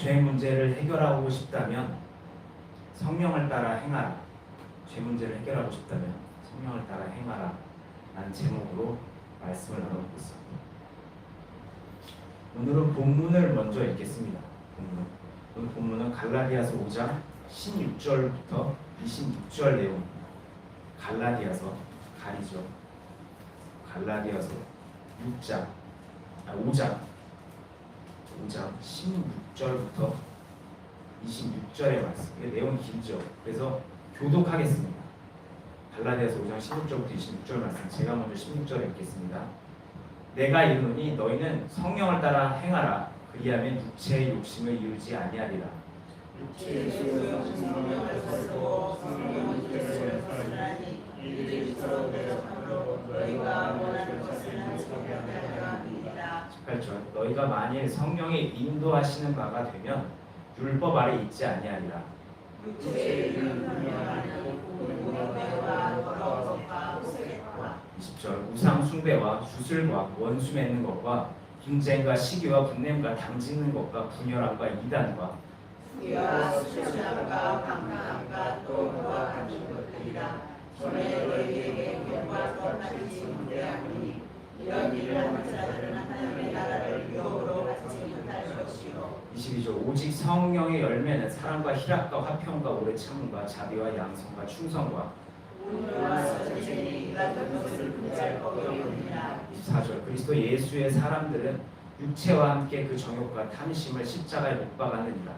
죄 문제를 해결하고 싶다면 성령을 따라 행하라. 죄 문제를 해결하고 싶다면 성령을 따라 행하라 라는 제목으로 말씀을 나누고 있습니다. 오늘은 본문을 먼저 읽겠습니다. 오늘 본문은 갈라디아서 5장 16절부터 26절 내용입니다. 갈라디아서 가리죠. 갈라디아서 5장 16절부터 26절의 말씀. 이게 내용이 길죠. 그래서 교독하겠습니다. 갈라디아서 5장 16절부터 26절 말씀. 제가 먼저 16절을 읽겠습니다. 내가 이르노니 너희는 성령을 따라 행하라. 그리하면 육체의 욕심을 이루지 아니하리라. 육체의 성령을 살고 성령은 육체를 살리니 이들이 서로 대적함으로 너희가 원하는 것을 하지 못하리라. 18절 너희가 만일 성령의 인도하시는 바가 되면 율법 아래 있지 아니하리라. 육체의 이는 분명하니 공의와 더러움과 호색과 20절 우상 숭배와 주술과 원수 맺는 것과 분쟁과 시기와 분냄과 당짓는 것과 분열함과 이단과 후회와 수치함과 강간함과 또 그와 같은 것들이라. 전에 너희에게 병과 뻔하지 못하오니 이런 일을 하는 자들은 하나님의 나라를 유혹으로 받지 못할 것이요. 22절 오직 성령의 열매는 사랑과 희락과 화평과 오래 참음과 자비와 양성과 충성과 온유와 선진이 이 같은 것을 분할 법이 없느니라. 24절 그리스도 예수의 사람들은 육체와 함께 그 정욕과 탐심을 십자가에 못 박았느니라.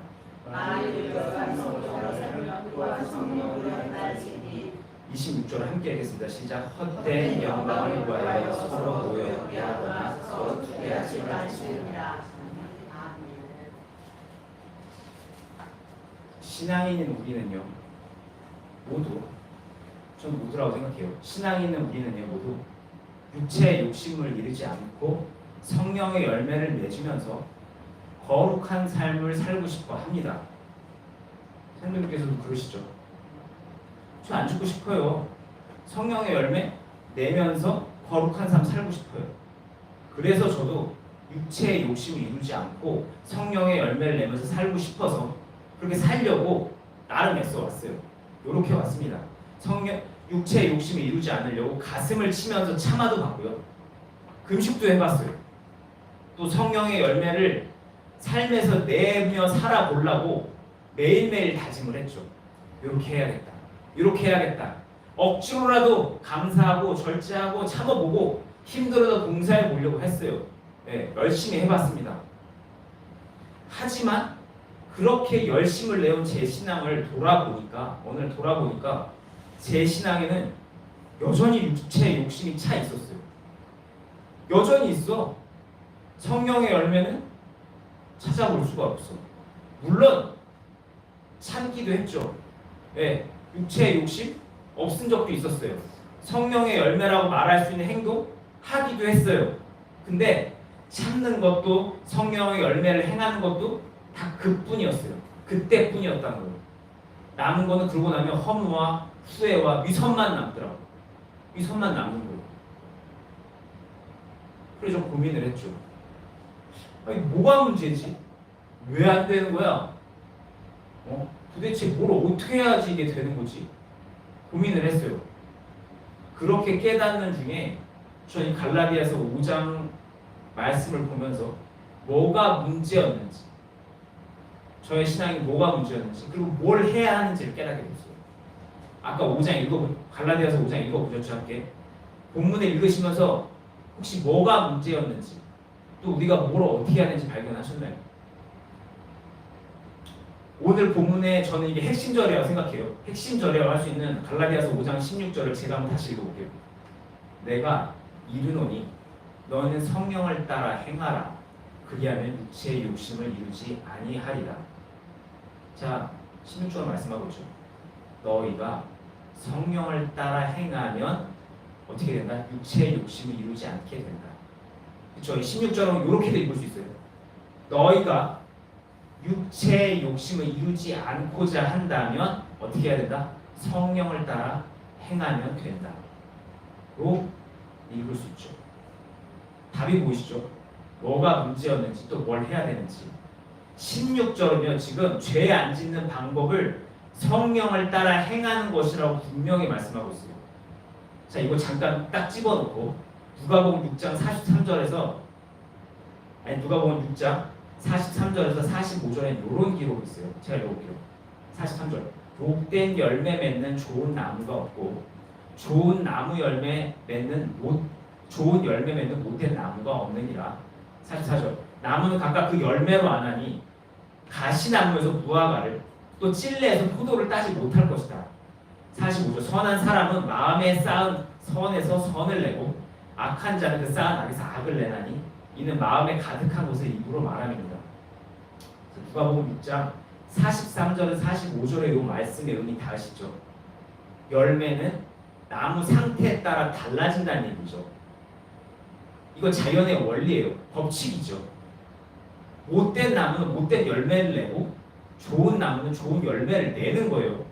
만일 그가 성령으로 살면 또한 성령으로 행할지니. 26절 함께 하겠습니다. 시작. 헛된 영광을 구하여 서로 모여 하거나 서로 투대하지 마시니라. 신앙인인 우리는요 모두 전 모두라고 생각해요. 신앙인인 우리는요 모두 육체의 욕심을 이루지 않고 성령의 열매를 맺으면서 거룩한 삶을 살고 싶어 합니다. 선생님께서도 그러시죠. 저 안 죽고 싶어요. 성령의 열매 내면서 거룩한 삶 살고 싶어요. 그래서 저도 육체의 욕심을 이루지 않고 성령의 열매를 내면서 살고 싶어서 그렇게 살려고 나름 애써 왔어요. 이렇게 왔습니다. 육체의 욕심을 이루지 않으려고 가슴을 치면서 참아도 봤고요. 금식도 해봤어요. 또 성령의 열매를 삶에서 내며 살아보려고 매일매일 다짐을 했죠. 이렇게 해야겠다. 이렇게 해야겠다. 억지로라도 감사하고 절제하고 참아보고 힘들어도 봉사해 보려고 했어요. 네, 열심히 해봤습니다. 하지만 그렇게 열심을 내온 제 신앙을 오늘 돌아보니까 제 신앙에는 여전히 육체의 욕심이 차 있었어요. 여전히 있어. 성령의 열매는 찾아볼 수가 없어. 물론 참기도 했죠. 네, 육체의 욕심 없은 적도 있었어요. 성령의 열매라고 말할 수 있는 행동 하기도 했어요. 근데 참는 것도 성령의 열매를 행하는 것도 다 그뿐이었어요. 그때뿐이었다는 거예요. 남은 거는 그러고 나면 허무와 후회와 위선만 남더라고요. 위선만 남는 거예요. 그래서 좀 고민을 했죠. 아니, 뭐가 문제지? 왜 안 되는 거야? 도대체 뭘 어떻게 해야지 이게 되는 거지? 고민을 했어요. 그렇게 깨닫는 중에 저희 갈라디아서 5장 말씀을 보면서 뭐가 문제였는지, 저의 신앙이 뭐가 문제였는지, 그리고 뭘 해야 하는지를 깨닫게 됐어요. 아까 갈라디아서 5장 읽어보셨죠? 함께 본문을 읽으시면서 혹시 뭐가 문제였는지, 또 우리가 뭘 어떻게 해야 하는지 발견하셨나요? 오늘 본문에 저는 이게 핵심절이라고 생각해요. 핵심절이라고 할 수 있는 갈라디아서 5장 16절을 제가 한번 다시 읽어볼게요. 내가 이르노니 너는 성령을 따라 행하라. 그리하면 육체의 욕심을 이루지 아니하리라. 자, 16절 말씀하고 있죠. 너희가 성령을 따라 행하면 어떻게 된다? 육체의 욕심을 이루지 않게 된다. 그렇죠? 16절은 이렇게도 읽을 수 있어요. 너희가 육체의 욕심을 이루지 않고자 한다면 어떻게 해야 된다? 성령을 따라 행하면 된다. 로 읽을 수 있죠. 답이 보이시죠? 뭐가 문제였는지 또 뭘 해야 되는지. 16절은요 지금 죄 안 짓는 방법을 성령을 따라 행하는 것이라고 분명히 말씀하고 있어요. 자, 이거 잠깐 딱 집어넣고 누가복음 6장 43절에서 누가복음 6장 43절에서 45절에 이런 기록이 있어요. 제가 읽어볼게요. 43절. 복된 열매 맺는 좋은 나무가 없고 좋은 열매 맺는 못된 나무가 없느니라. 44절. 나무는 각각 그 열매로 아나니 가시나무에서 무화과를 또 찔레에서 포도를 따지 못할 것이다. 45절. 선한 사람은 마음에 쌓은 선에서 선을 내고 악한 자는 그 쌓은 악에서 악을 내나니 이는 마음에 가득한 것을 입으로 말함입니다. 누가복음 6장 43절에서 45절의 이 말씀의 의미 다 아시죠? 열매는 나무 상태에 따라 달라진다는 얘기죠. 이거 자연의 원리예요. 법칙이죠. 못된 나무는 못된 열매를 내고 좋은 나무는 좋은 열매를 내는 거예요.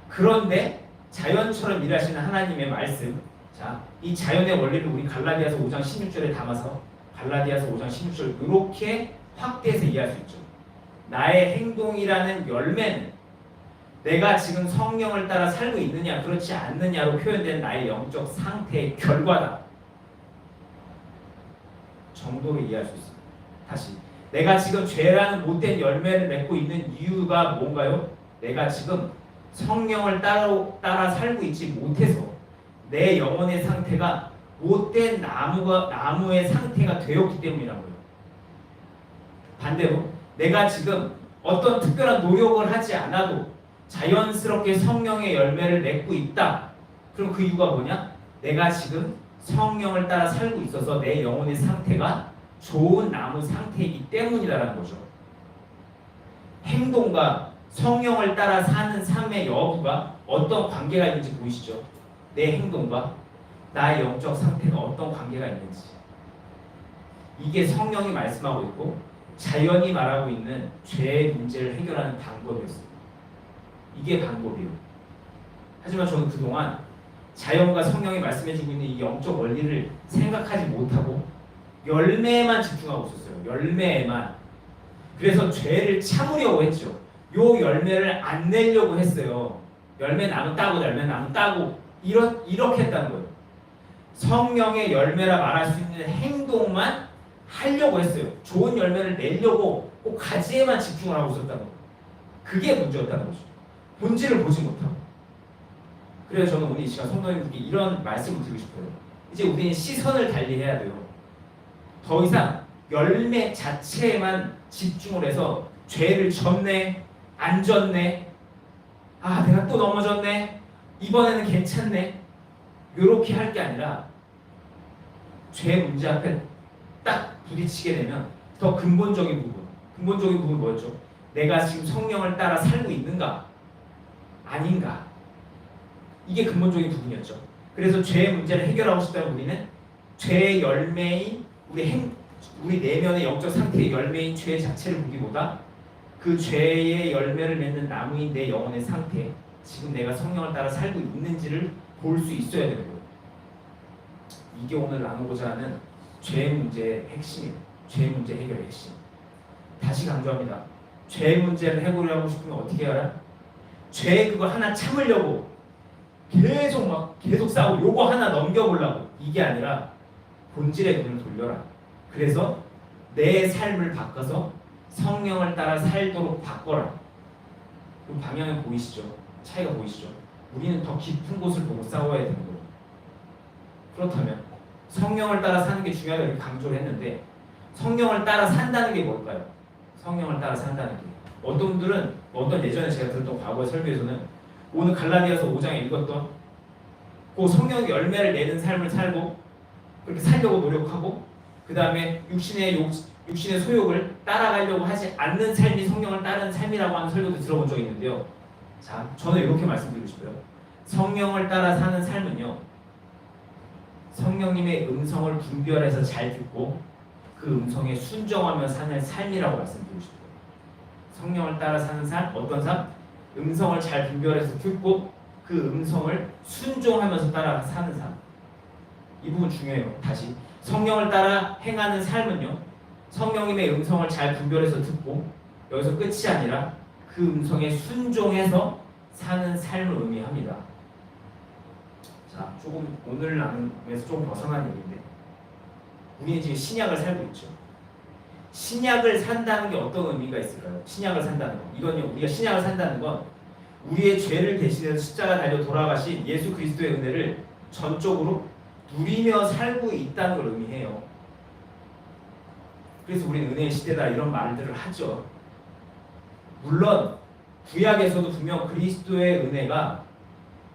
그런데 자연처럼 일하시는 하나님의 말씀, 자, 이 자연의 원리를 우리 갈라디아서 5장 16절에 담아서 갈라디아서 5장 16절 이렇게 확대해서 이해할 수 있죠. 나의 행동이라는 열매는 내가 지금 성령을 따라 살고 있느냐 그렇지 않느냐로 표현된 나의 영적 상태의 결과다. 정도로 이해할 수 있습니다. 다시 내가 지금 죄라는 못된 열매를 맺고 있는 이유가 뭔가요? 내가 지금 성령을 따라 살고 있지 못해서 내 영혼의 상태가 못된 나무의 상태가 되었기 때문이라고요. 반대로 내가 지금 어떤 특별한 노력을 하지 않아도 자연스럽게 성령의 열매를 맺고 있다. 그럼 그 이유가 뭐냐? 내가 지금 성령을 따라 살고 있어서 내 영혼의 상태가 좋은 나무 상태이기 때문이라는 거죠. 행동과 성령을 따라 사는 삶의 여부가 어떤 관계가 있는지 보이시죠? 내 행동과 나의 영적 상태가 어떤 관계가 있는지. 이게 성령이 말씀하고 있고 자연이 말하고 있는 죄의 문제를 해결하는 방법이었습니다. 이게 방법이에요. 하지만 저는 그동안 자연과 성령이 말씀해주고 있는 이 영적 원리를 생각하지 못하고 열매에만 집중하고 있었어요. 열매에만. 그래서 죄를 참으려고 했죠. 요 열매를 안 내려고 했어요. 열매 나무 따고 열매 나무 따고 이렇게 했다는 거예요. 성령의 열매라 말할 수 있는 행동만 하려고 했어요. 좋은 열매를 내려고 꼭 가지에만 집중을 하고 있었다는 거예요. 그게 문제였다는 거죠. 본질을 보지 못하고. 그래서 저는 오늘 이 시간 성도님들께 이런 말씀을 드리고 싶어요. 이제 우리는 시선을 달리해야 돼요. 더 이상 열매 자체에만 집중을 해서 죄를 졌네, 안 졌네, 아 내가 또 넘어졌네, 이번에는 괜찮네, 이렇게 할 게 아니라 죄 문제 앞에 딱 부딪히게 되면 더 근본적인 부분 뭐였죠? 내가 지금 성령을 따라 살고 있는가 아닌가, 이게 근본적인 부분이었죠. 그래서 죄의 문제를 해결하고 싶다면 우리는 죄의 열매인 우리 내면의 영적 상태의 열매인 죄 자체를 보기보다 그 죄의 열매를 맺는 나무인 내 영혼의 상태, 지금 내가 성령을 따라 살고 있는지를 볼 수 있어야 되는 거예요. 이게 오늘 나누고자 하는 죄 문제의 핵심이에요. 죄 문제 해결의 핵심. 다시 강조합니다. 죄 문제를 해결하고 싶으면 어떻게 해야? 죄 그거 하나 참으려고 계속 싸우고 요거 하나 넘겨보려고, 이게 아니라 본질의 눈을 돌려라. 그래서 내 삶을 바꿔서 성령을 따라 살도록 바꿔라. 그 방향이 보이시죠? 차이가 보이시죠? 우리는 더 깊은 곳을 보고 싸워야 되는 거예요. 그렇다면 성령을 따라 사는 게 중요하다고 이렇게 강조를 했는데 성령을 따라 산다는 게 뭘까요? 성령을 따라 산다는 게 어떤 분들은 어떤 예전에 제가 들었던 과거의 설교에서는 오늘 갈라디아서 5장에 읽었던 그 성령의 열매를 내는 삶을 살고 그렇게 살려고 노력하고 그 다음에 육신의 소욕을 따라가려고 하지 않는 삶이 성령을 따르는 삶이라고 하는 설교도 들어본 적이 있는데요. 자, 저는 이렇게 말씀드리고 싶어요. 성령을 따라 사는 삶은요, 성령님의 음성을 분별해서 잘 듣고 그 음성에 순종하며 사는 삶이라고 말씀드리고 싶어요. 성령을 따라 사는 삶, 어떤 삶? 음성을 잘 분별해서 듣고 그 음성을 순종하면서 따라 사는 삶. 이 부분 중요해요. 다시 성령을 따라 행하는 삶은요, 성령님의 음성을 잘 분별해서 듣고 여기서 끝이 아니라 그 음성에 순종해서 사는 삶을 의미합니다. 자, 조금 오늘 나눔에서 조금 벗어난 얘기인데 우리는 지금 신약을 살고 있죠. 신약을 산다는 게 어떤 의미가 있을까요? 신약을 산다는 거. 이건요, 우리가 신약을 산다는 건 우리의 죄를 대신해서 십자가 달려 돌아가신 예수 그리스도의 은혜를 전적으로 누리며 살고 있다는 걸 의미해요. 그래서 우리는 은혜의 시대다 이런 말들을 하죠. 물론 구약에서도 분명 그리스도의 은혜가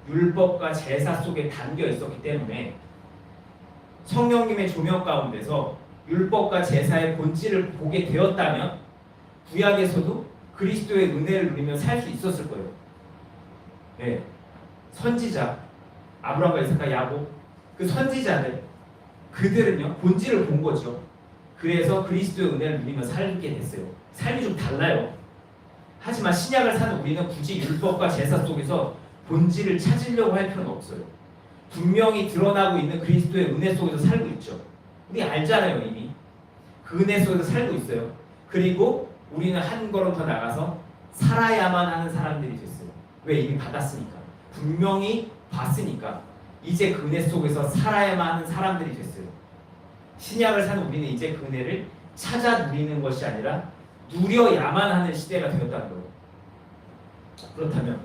율법과 제사 속에 담겨 있었기 때문에 성령님의 조명 가운데서 율법과 제사의 본질을 보게 되었다면 구약에서도 그리스도의 은혜를 누리며 살 수 있었을 거예요. 네, 선지자 아브라함과 이삭과 야곱 그 선지자들 그들은요 본질을 본 거죠. 그래서 그리스도의 은혜를 누리며 살게 됐어요. 삶이 좀 달라요. 하지만 신약을 사는 우리는 굳이 율법과 제사 속에서 본질을 찾으려고 할 필요는 없어요. 분명히 드러나고 있는 그리스도의 은혜 속에서 살고 있죠. 우리 알잖아요. 이미 그 은혜 속에서 살고 있어요. 그리고 우리는 한 걸음 더 나가서 살아야만 하는 사람들이 됐어요. 왜? 이미 받았으니까. 분명히 봤으니까 이제 그 은혜 속에서 살아야만 하는 사람들이 됐어요. 신약을 사는 우리는 이제 그 은혜를 찾아 누리는 것이 아니라 누려야만 하는 시대가 되었다는 거예요. 그렇다면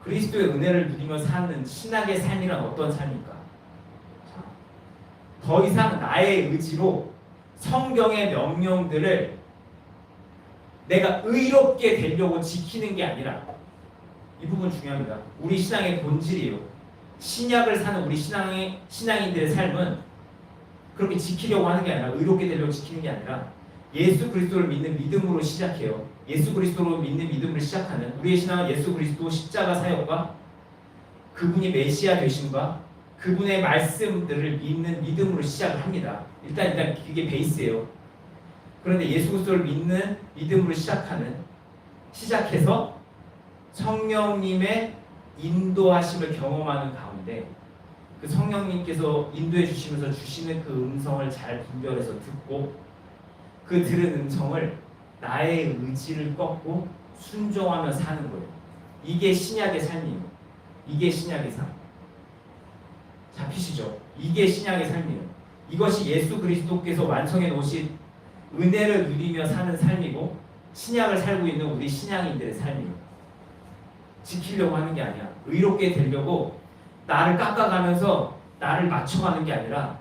그리스도의 은혜를 누리며 사는 신학의 삶이란 어떤 삶일까? 더 이상 나의 의지로 성경의 명령들을 내가 의롭게 되려고 지키는 게 아니라 이 부분 중요합니다. 우리 신앙의 본질이에요. 신약을 사는 우리 신앙인들의 삶은 그렇게 지키려고 하는 게 아니라 의롭게 되려고 지키는 게 아니라 예수 그리스도를 믿는 믿음으로 시작해요. 예수 그리스도로 믿는 믿음을 시작하는 우리의 신앙은 예수 그리스도 십자가 사역과 그분이 메시아 되심과 그분의 말씀들을 믿는 믿음으로 시작을 합니다. 일단 그게 베이스예요. 그런데 예수 그리스도를 믿는 믿음으로 시작해서 성령님의 인도하심을 경험하는 가운데 그 성령님께서 인도해 주시면서 주시는 그 음성을 잘 분별해서 듣고 그 들은 음성을 나의 의지를 꺾고 순종하며 사는 거예요. 이게 신약의 삶이에요. 이게 신약의 삶. 잡히시죠? 이게 신약의 삶이에요. 이것이 예수 그리스도께서 완성해 놓으신 은혜를 누리며 사는 삶이고 신약을 살고 있는 우리 신앙인들의 삶이에요. 지키려고 하는 게 아니야. 의롭게 되려고 나를 깎아가면서 나를 맞춰가는 게 아니라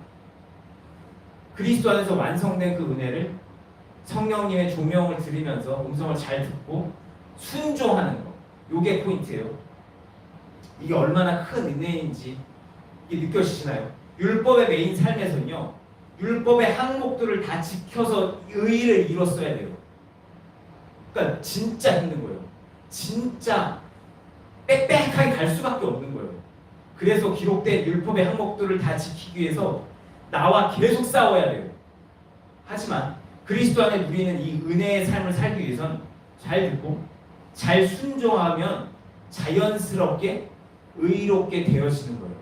그리스도 안에서 완성된 그 은혜를 성령님의 조명을 들으면서 음성을 잘 듣고 순종하는 거. 이게 포인트예요. 이게 얼마나 큰 은혜인지 이게 느껴지시나요? 율법의 메인 삶에서는요. 율법의 항목들을 다 지켜서 의의를 이뤘어야 돼요. 그러니까 진짜 힘든 거예요. 진짜 빽빽하게 갈 수밖에 없는 거예요. 그래서 기록된 율법의 항목들을 다 지키기 위해서 나와 계속 싸워야 돼요. 하지만 그리스도 안에 누리는 이 은혜의 삶을 살기 위해선 잘 듣고 잘 순종하면 자연스럽게 의롭게 되어지는 거예요.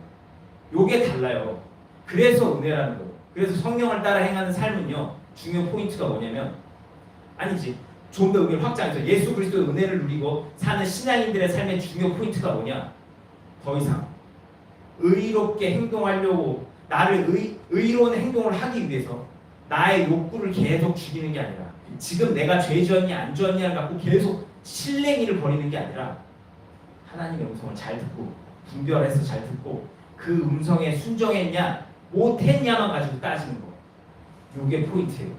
요게 달라요. 그래서 은혜라는 거예요. 그래서 성령을 따라 행하는 삶은요. 중요 포인트가 뭐냐면 아니지. 좀 더 의미를 확장해서 예수 그리스도의 은혜를 누리고 사는 신앙인들의 삶의 중요 포인트가 뭐냐? 더 이상 의롭게 행동하려고 나를 의로운 행동을 하기 위해서 나의 욕구를 계속 죽이는 게 아니라 지금 내가 죄 지었니 안 지었냐를 갖고 계속 실랭이를 벌이는 게 아니라 하나님의 음성을 잘 듣고 분별해서 잘 듣고 그 음성에 순종했냐 못했냐만 가지고 따지는 거. 이게 포인트예요.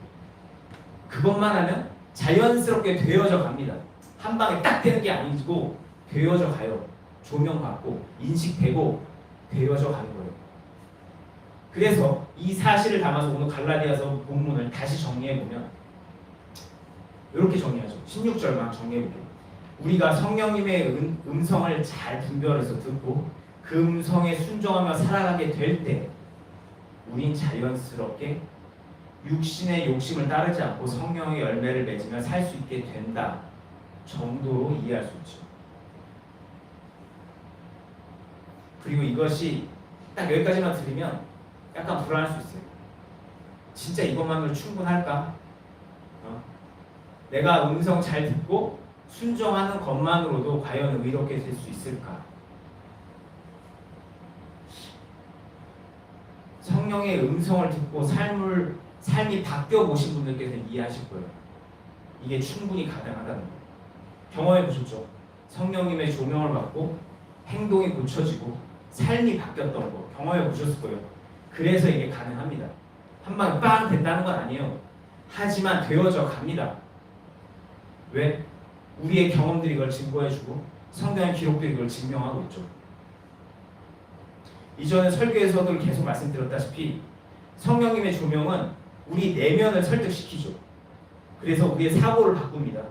그것만 하면 자연스럽게 되어져 갑니다. 한 방에 딱 되는 게 아니고 되어져 가요. 조명받고 인식되고 되어져 가는 거예요. 그래서 이 사실을 담아서 오늘 갈라디아서 본문을 다시 정리해보면 이렇게 정리하죠. 16절만 정리해볼게요. 우리가 성령님의 음성을 잘 분별해서 듣고 그 음성에 순종하며 살아가게 될 때 우린 자연스럽게 육신의 욕심을 따르지 않고 성령의 열매를 맺으며 살 수 있게 된다 정도로 이해할 수 있죠. 그리고 이것이 딱 여기까지만 들으면 약간 불안할 수 있어요. 진짜 이것만으로 충분할까? 내가 음성 잘 듣고 순종하는 것만으로도 과연 의롭게 될 수 있을까? 성령의 음성을 듣고 삶이 바뀌어 보신 분들께서는 이해하실 거예요. 이게 충분히 가능하다는 거예요. 경험해 보셨죠? 성령님의 조명을 받고 행동이 고쳐지고 삶이 바뀌었던 거 경험해 보셨을 거예요. 그래서 이게 가능합니다. 한 방에 빵 됐다는 건 아니에요. 하지만 되어져 갑니다. 왜? 우리의 경험들이 이걸 증거해주고 성경의 기록들이 이걸 증명하고 있죠. 이전에 설교에서도 계속 말씀드렸다시피 성령님의 조명은 우리 내면을 설득시키죠. 그래서 우리의 사고를 바꿉니다.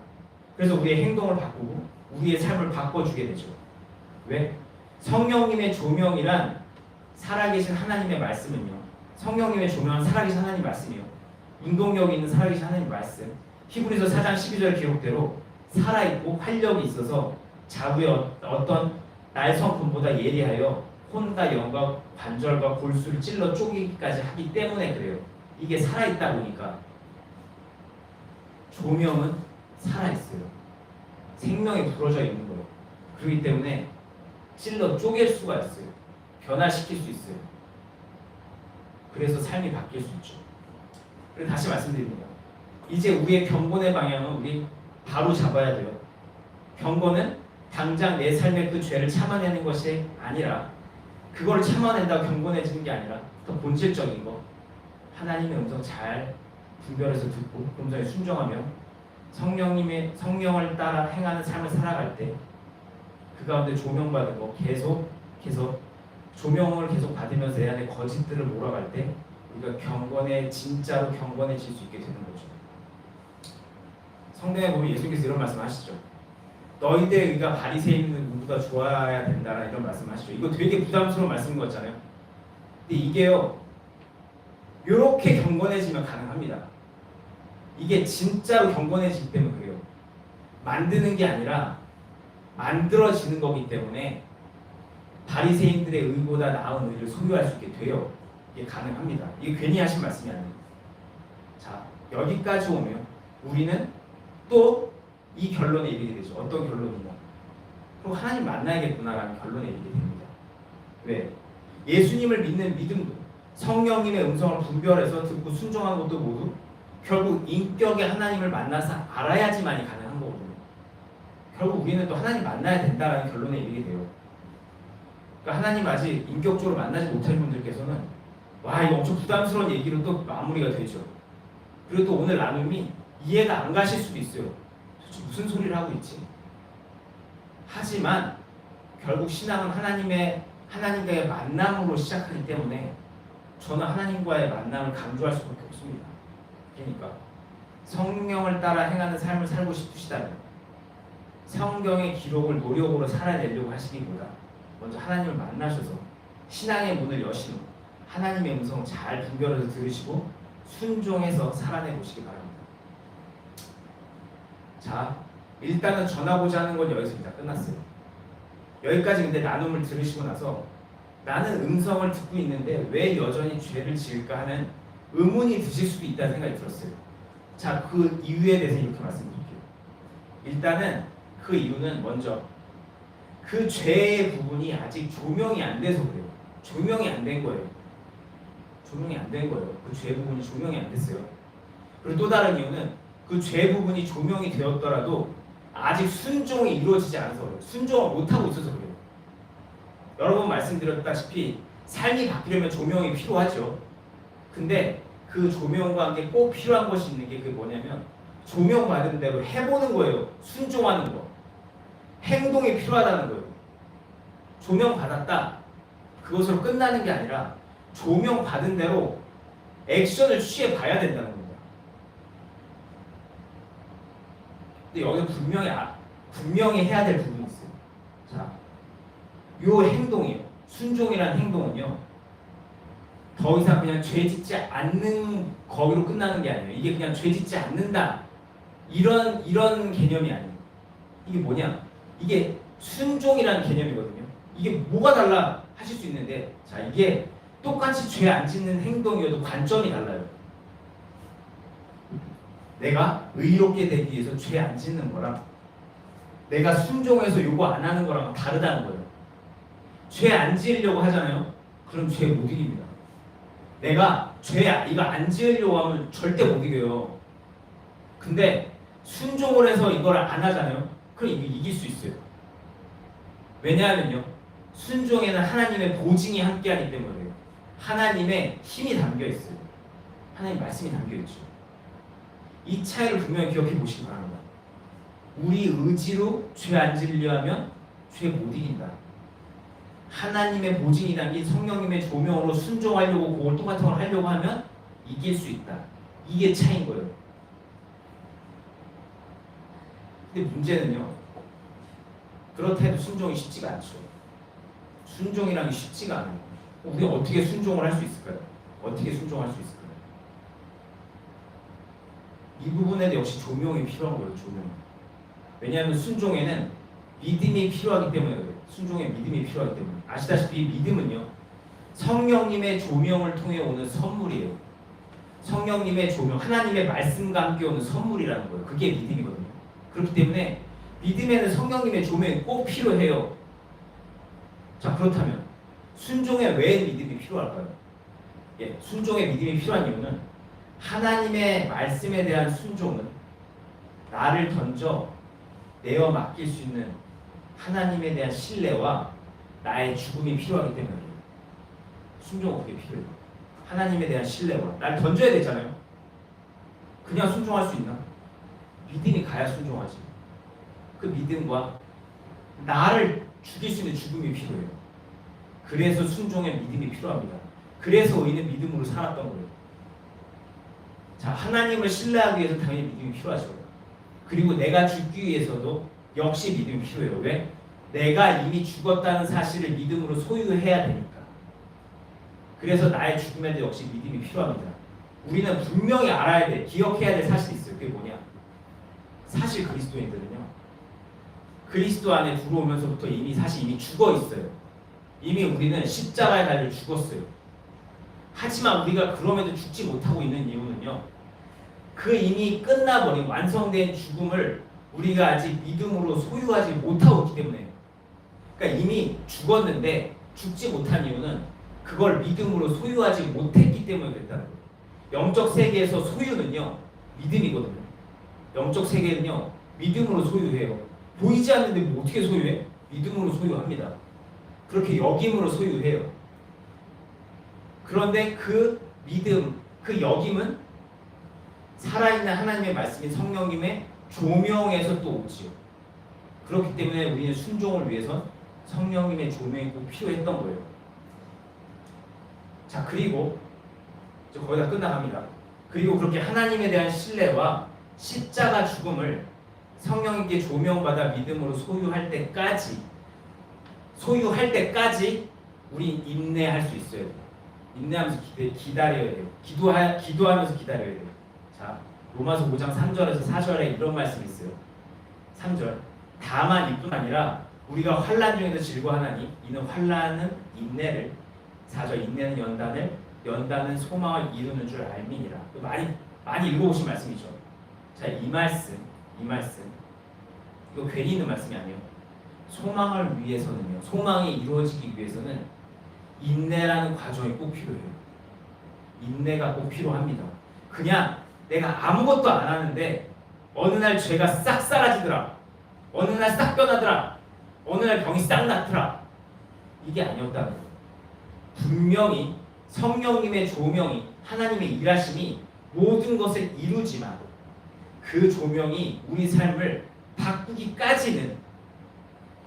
그래서 우리의 행동을 바꾸고 우리의 삶을 바꿔주게 되죠. 왜? 성령님의 조명이란 살아계신 하나님의 말씀은요. 성령님의 조명은 살아계신 하나님 말씀이요. 운동력이 있는 살아계신 하나님 말씀. 히브리서 4장 12절 기록대로 살아있고 활력이 있어서 자구의 어떤 날성품보다 예리하여 혼과 영과 관절과 골수를 찔러 쪼개기까지 하기 때문에 그래요. 이게 살아있다 보니까 조명은 살아있어요. 생명이 불어져 있는 거예요. 그렇기 때문에 찔러 쪼갤 수가 있어요. 변화시킬 수 있어요. 그래서 삶이 바뀔 수 있죠. 그리고 다시 말씀드립니다. 이제 우리의 경건의 방향은 우리 바로 잡아야 돼요. 경건은 당장 내 삶의 그 죄를 참아내는 것이 아니라 그걸 참아낸다고 경건해지는 게 아니라 더 본질적인 거 하나님의 음성 잘 분별해서 듣고 그 음성에 순종하며 성령을 따라 행하는 삶을 살아갈 때 그 가운데 조명받은 거 계속 조명을 계속 받으면서 내 안에 거짓들을 몰아갈 때 우리가 진짜로 경건해질 수 있게 되는 거죠. 성경에 보면 예수님께서 이런 말씀하시죠. 너희들의 의가 바리새인보다 좋아야 된다라 이런 말씀하시죠. 이거 되게 부담스러운 말씀인 것 같잖아요. 근데 이게요. 이렇게 경건해지면 가능합니다. 이게 진짜로 경건해지기 때문에 그래요. 만드는 게 아니라 만들어지는 거기 때문에 바리새인들의 의보다 나은 의를 소유할 수 있게 돼요. 이게 가능합니다. 이게 괜히 하신 말씀이 아니에요. 자, 여기까지 오면 우리는 또 이 결론에 이르게 되죠. 어떤 결론이냐? 그럼 하나님 만나야겠구나라는 결론에 이르게 됩니다. 왜? 예수님을 믿는 믿음도 성령님의 음성을 분별해서 듣고 순종한 것도 모두 결국 인격의 하나님을 만나서 알아야지만이 가능한 거거든요. 결국 우리는 또 하나님 만나야 된다라는 결론에 이르게 돼요. 그러니까 하나님 아직 인격적으로 만나지 못한 분들께서는 와 이거 엄청 부담스러운 얘기로 또 마무리가 되죠. 그리고 또 오늘 나눔이 이해가 안 가실 수도 있어요. 무슨 소리를 하고 있지? 하지만 결국 신앙은 하나님과의 만남으로 시작하기 때문에 저는 하나님과의 만남을 강조할 수밖에 없습니다. 그러니까 성령을 따라 행하는 삶을 살고 싶으시다면 성경의 기록을 노력으로 살아내려고 하시기보다 먼저 하나님을 만나셔서 신앙의 문을 여신 후 하나님의 음성 잘 분별해서 들으시고 순종해서 살아내 보시기 바랍니다. 자, 일단은 전하고자 하는 건 여기서 다 끝났어요. 여기까지 근데 나눔을 들으시고 나서 나는 음성을 듣고 있는데 왜 여전히 죄를 지을까 하는 의문이 드실 수도 있다는 생각이 들었어요. 자, 그 이유에 대해서 이렇게 말씀드릴게요. 일단은 그 이유는 먼저 그 죄의 부분이 아직 조명이 안 돼서 그래요. 조명이 안 된 거예요. 조명이 안 된 거예요. 그 죄 부분이 조명이 안 됐어요. 그리고 또 다른 이유는 그 죄 부분이 조명이 되었더라도 아직 순종이 이루어지지 않아서 그래요. 순종을 못하고 있어서 그래요. 여러 번 말씀드렸다시피 삶이 바뀌려면 조명이 필요하죠. 근데 그 조명과 함께 꼭 필요한 것이 있는 게 그게 뭐냐면 조명받은 대로 해보는 거예요. 순종하는 거. 행동이 필요하다는 거예요. 조명받았다. 그것으로 끝나는 게 아니라 조명받은 대로 액션을 취해봐야 된다는 겁니다. 근데 여기서 분명히 해야 될 부분이 있어요. 자, 요 행동이요. 순종이라는 행동은요. 더 이상 그냥 죄 짓지 않는 거기로 끝나는 게 아니에요. 이게 그냥 죄 짓지 않는다. 이런 개념이 아니에요. 이게 뭐냐? 이게 순종이라는 개념이거든요. 이게 뭐가 달라 하실 수 있는데 자, 이게 똑같이 죄 안 짓는 행동이어도 관점이 달라요. 내가 의롭게 되기 위해서 죄 안 짓는 거랑 내가 순종해서 요구 안 하는 거랑 다르다는 거예요. 죄 안 지으려고 하잖아요. 그럼 죄 못 이깁니다. 내가 죄 이거 안 지으려고 하면 절대 못 이겨요. 근데 순종을 해서 이걸 안 하잖아요. 그럼 이거 이길 수 있어요. 왜냐하면요, 순종에는 하나님의 보증이 함께하기 때문에요. 하나님의 힘이 담겨 있어요. 하나님 말씀이 담겨 있죠. 이 차이를 분명히 기억해 보시기 바랍니다. 우리 의지로 죄 안 지으려 하면 죄 못 이긴다. 하나님의 보증이 담긴 성령님의 조명으로 순종하려고 그걸 똑같은 걸 하려고 하면 이길 수 있다. 이게 차이인 거예요. 근데 문제는요, 그렇다 해도 순종이 쉽지가 않죠. 순종이라는 게 쉽지가 않아요. 우리가 어떻게 순종을 할 수 있을까요? 어떻게 순종할 수 있을까요? 이 부분에도 역시 조명이 필요한 거예요. 조명. 왜냐하면 순종에는 믿음이 필요하기 때문에 그래요. 순종에 믿음이 필요하기 때문에. 아시다시피 믿음은요, 성령님의 조명을 통해 오는 선물이에요. 성령님의 조명, 하나님의 말씀과 함께 오는 선물이라는 거예요. 그게 믿음이거든요. 그렇기 때문에 믿음에는 성령님의 조명이 꼭 필요해요. 자, 그렇다면 순종에 왜 믿음이 필요할까요? 예, 순종에 믿음이 필요한 이유는 하나님의 말씀에 대한 순종은 나를 던져 내어 맡길 수 있는 하나님에 대한 신뢰와 나의 죽음이 필요하기 때문에 순종은 그게 필요해요. 하나님에 대한 신뢰와 나를 던져야 되잖아요. 그냥 순종할 수 있나? 믿음이 가야 순종하지. 그 믿음과 나를 죽일 수 있는 죽음이 필요해요. 그래서 순종에 믿음이 필요합니다. 그래서 의인은 믿음으로 살았던 거예요. 자, 하나님을 신뢰하기 위해서 당연히 믿음이 필요하죠. 그리고 내가 죽기 위해서도 역시 믿음이 필요해요. 왜? 내가 이미 죽었다는 사실을 믿음으로 소유해야 되니까. 그래서 나의 죽음에도 역시 믿음이 필요합니다. 우리는 분명히 알아야 돼, 기억해야 될 사실이 있어요. 그게 뭐냐? 사실 그리스도인들은요, 그리스도 안에 들어오면서부터 이미 죽어 있어요. 이미 우리는 십자가에 달려 죽었어요. 하지만 우리가 그럼에도 죽지 못하고 있는 이유는요, 그 이미 끝나버린 완성된 죽음을 우리가 아직 믿음으로 소유하지 못하고 있기 때문에요. 그러니까 이미 죽었는데 죽지 못한 이유는 그걸 믿음으로 소유하지 못했기 때문에 그랬다는 거예요. 영적 세계에서 소유는요, 믿음이거든요. 영적 세계는요, 믿음으로 소유해요. 보이지 않는데 뭐 어떻게 소유해? 믿음으로 소유합니다. 그렇게 여김으로 소유해요. 그런데 그 믿음, 그 여김은 살아있는 하나님의 말씀인 성령님의 조명에서 또 오지요. 그렇기 때문에 우리는 순종을 위해서 성령님의 조명이 꼭 필요했던 거예요. 자, 그리고 이제 거의 다 끝나갑니다. 그리고 그렇게 하나님에 대한 신뢰와 십자가 죽음을 성령님께 조명받아 믿음으로 소유할 때까지 우리 인내할 수 있어야 돼요. 인내하면서 기다려야 돼요. 기도하면서 기다려야 돼요. 자, 로마서 5장 3절에서 4절에 이런 말씀이 있어요. 3절. 다만 이뿐 아니라 우리가 환난 중에도 즐거워하나니 이는 환난은 인내를, 4절. 인내는 연단은 소망을 이루는 줄 알미니라. 많이 읽어보신 말씀이죠. 자, 이 말씀 이거 괜히 있는 말씀이 아니에요. 소망을 위해서는요, 소망이 이루어지기 위해서는 인내라는 과정이 꼭 필요해요. 인내가 꼭 필요합니다. 그냥 내가 아무것도 안 하는데 어느 날 죄가 싹 사라지더라, 어느 날 싹 변하더라, 어느 날 병이 싹 낫더라, 이게 아니었다는 거예요. 분명히 성령님의 조명이, 하나님의 일하심이 모든 것을 이루지만 그 조명이 우리 삶을 바꾸기까지는,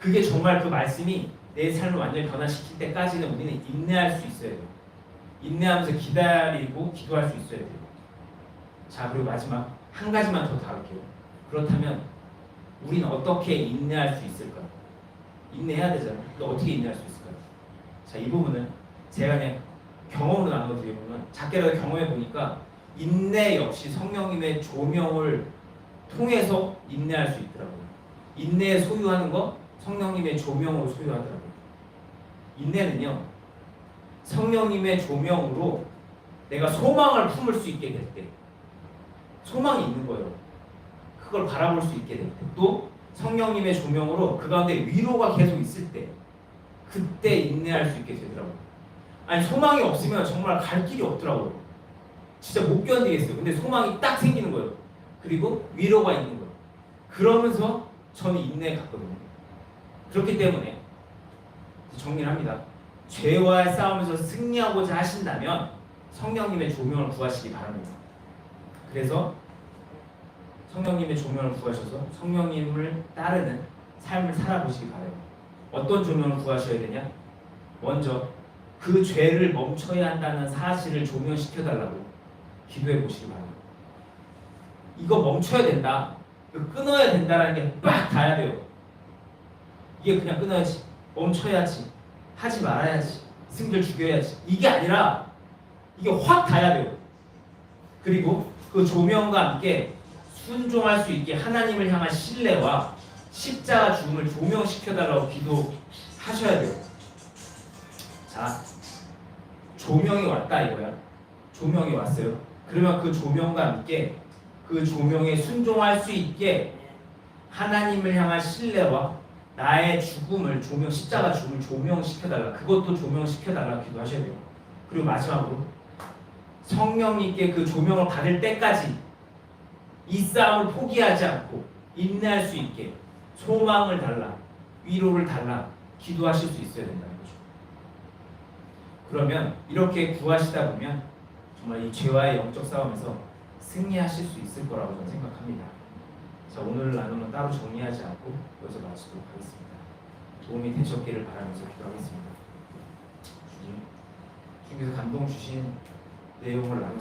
그게 정말 그 말씀이 내 삶을 완전히 변화시킬 때까지는 우리는 인내할 수 있어야 돼요. 인내하면서 기다리고 기도할 수 있어야 돼요. 자, 그리고 마지막 한 가지만 더 다룰게요. 그렇다면 우리는 어떻게 인내할 수 있을까? 인내해야 되잖아요. 근데 어떻게 인내할 수 있을까요? 자, 이 부분은 제가 그냥 경험으로 나눠드리면, 작게라도 경험해 보니까 인내 역시 성령님의 조명을 통해서 인내할 수 있더라고요. 인내 소유하는 거 성령님의 조명으로 소유하더라고요. 인내는요, 성령님의 조명으로 내가 소망을 품을 수 있게 될 때, 소망이 있는 거예요. 그걸 바라볼 수 있게 될 때, 또 성령님의 조명으로 그 가운데 위로가 계속 있을 때, 그때 인내할 수 있게 되더라고요. 아니 소망이 없으면 정말 갈 길이 없더라고요. 진짜 못 견디겠어요. 근데 소망이 딱 생기는 거예요. 그리고 위로가 있는 거예요. 그러면서 저는 인내에 갔거든요. 그렇기 때문에 정리를 합니다. 죄와의 싸움에서 승리하고자 하신다면 성령님의 조명을 구하시기 바랍니다. 그래서 성령님의 조명을 구하셔서 성령님을 따르는 삶을 살아보시기 바라요. 어떤 조명을 구하셔야 되냐? 먼저 그 죄를 멈춰야 한다는 사실을 조명시켜달라고 기도해 보시기 바랍니다. 이거 멈춰야 된다. 이거 끊어야 된다라는 게 빡 닿아야 돼요. 이게 그냥 끊어야지, 멈춰야지, 하지 말아야지, 스승들 죽여야지, 이게 아니라 이게 확 닿아야 돼요. 그리고 그 조명과 함께 순종할 수 있게 하나님을 향한 신뢰와 십자가 죽음을 조명시켜달라고 기도하셔야 돼요. 자, 조명이 왔다 이거야. 조명이 왔어요. 그러면 그 조명과 함께 그 조명에 순종할 수 있게 하나님을 향한 신뢰와 나의 죽음을 십자가 죽음을 조명시켜달라. 그것도 조명시켜달라 기도하셔야 돼요. 그리고 마지막으로 성령님께 그 조명을 받을 때까지 이 싸움을 포기하지 않고 인내할 수 있게 소망을 달라, 위로를 달라 기도하실 수 있어야 된다는 거죠. 그러면 이렇게 구하시다 보면 정말 이 죄와의 영적 싸움에서 승리하실 수 있을 거라고 저는 생각합니다. 자, 오늘 나누는 따로 정리하지 않고 여기서 마치도록 하겠습니다. 도움이 되셨기를 바라면서 기도하겠습니다. 주님, 주님께서 감동 주신 내용을 나누